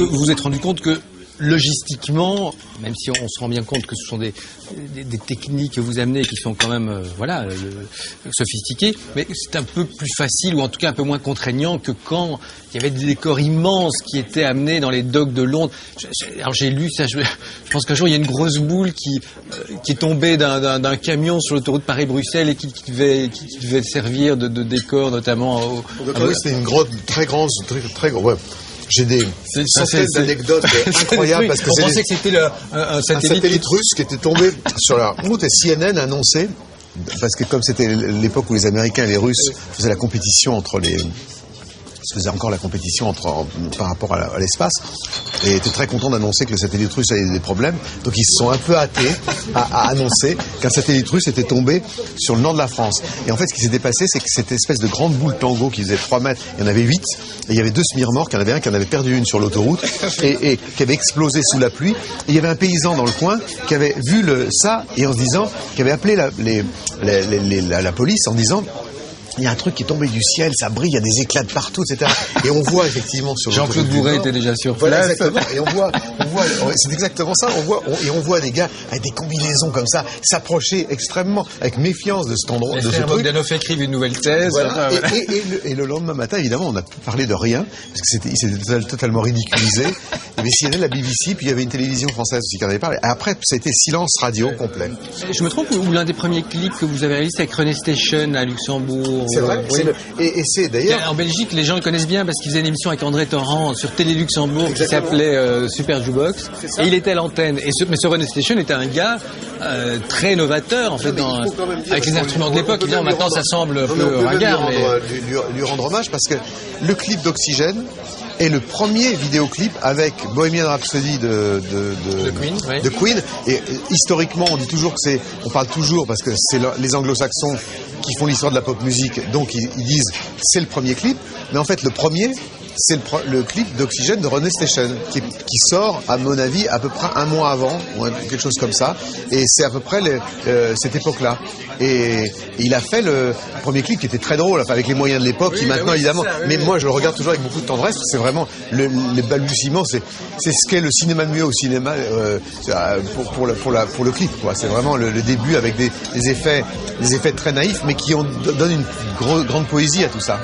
que vous vous êtes rendu compte que logistiquement, même si on se rend bien compte que ce sont des techniques que vous amenez qui sont quand même sophistiquées, mais c'est un peu plus facile ou en tout cas un peu moins contraignant que quand il y avait des décors immenses qui étaient amenés dans les docks de Londres. Alors j'ai lu ça, je pense qu'un jour il y a une grosse boule qui est tombée d'un camion sur l'autoroute Paris-Bruxelles et qui devait servir de décor notamment c'était une grotte très grande, très grande. Ouais. J'ai des centaines d'anecdotes incroyables parce que on pensait que c'était un satellite russe qui était tombé sur la route et CNN annonçait, parce que comme c'était l'époque où les Américains et les Russes faisaient la compétition par rapport à l'espace, et étaient très contents d'annoncer que le satellite russe avait des problèmes. Donc ils se sont un peu hâtés à annoncer qu'un satellite russe était tombé sur le nord de la France. Et en fait, ce qui s'était passé, c'est que cette espèce de grande boule tango qui faisait 3 mètres, il y en avait 8, et il y avait 2 smirmorques, il y en avait un qui en avait perdu une sur l'autoroute, et qui avait explosé sous la pluie. Et il y avait un paysan dans le coin qui avait vu ça, et en se disant, qui avait appelé la police en disant, il y a un truc qui est tombé du ciel, ça brille, il y a des éclats de partout, etc. Et on voit effectivement sur Jean-Claude Bourret était déjà sur place. Voilà, exactement. Et on voit, c'est exactement ça. On voit des gars avec des combinaisons comme ça s'approcher extrêmement avec méfiance de cet endroit, de ce truc. Bogdanov écrivent une nouvelle thèse. Voilà. Et le lendemain matin, évidemment, on n'a parlé de rien parce que il s'était totalement ridiculisé. Il y avait CNN, la BBC, puis il y avait une télévision française aussi qui en avait parlé. Et après, ça a été silence radio complet. Je me trompe ou l'un des premiers clips que vous avez réalisé avec René Station à Luxembourg? C'est vrai. Oui. Et c'est d'ailleurs... En Belgique, les gens le connaissent bien parce qu'il faisait une émission avec André Torrent sur Télé Luxembourg qui s'appelait Super Jukebox. Et il était à l'antenne. Mais ce René Station était un gars très novateur en fait, avec les instruments de l'époque. Évidemment, maintenant ça semble un peu ringard. Lui rendre hommage parce que le clip d'Oxygène est le premier vidéoclip avec Bohemian Rhapsody de Queen. Et historiquement, on dit toujours que on parle toujours parce que c'est les anglo-saxons qui font l'histoire de la pop musique, donc ils disent c'est le premier clip, mais en fait le premier c'est le clip d'Oxygène de René Station qui sort à mon avis à peu près un mois avant ou quelque chose comme ça, et c'est à peu près cette époque-là. Et il a fait le premier clip qui était très drôle, enfin, avec les moyens de l'époque, qui maintenant évidemment, mais moi je le regarde toujours avec beaucoup de tendresse, c'est vraiment les balbutiements, c'est ce qu'est le cinéma muet au cinéma pour le clip, quoi. C'est vraiment le début avec des effets très naïfs, mais qui donnent une grande poésie à tout ça.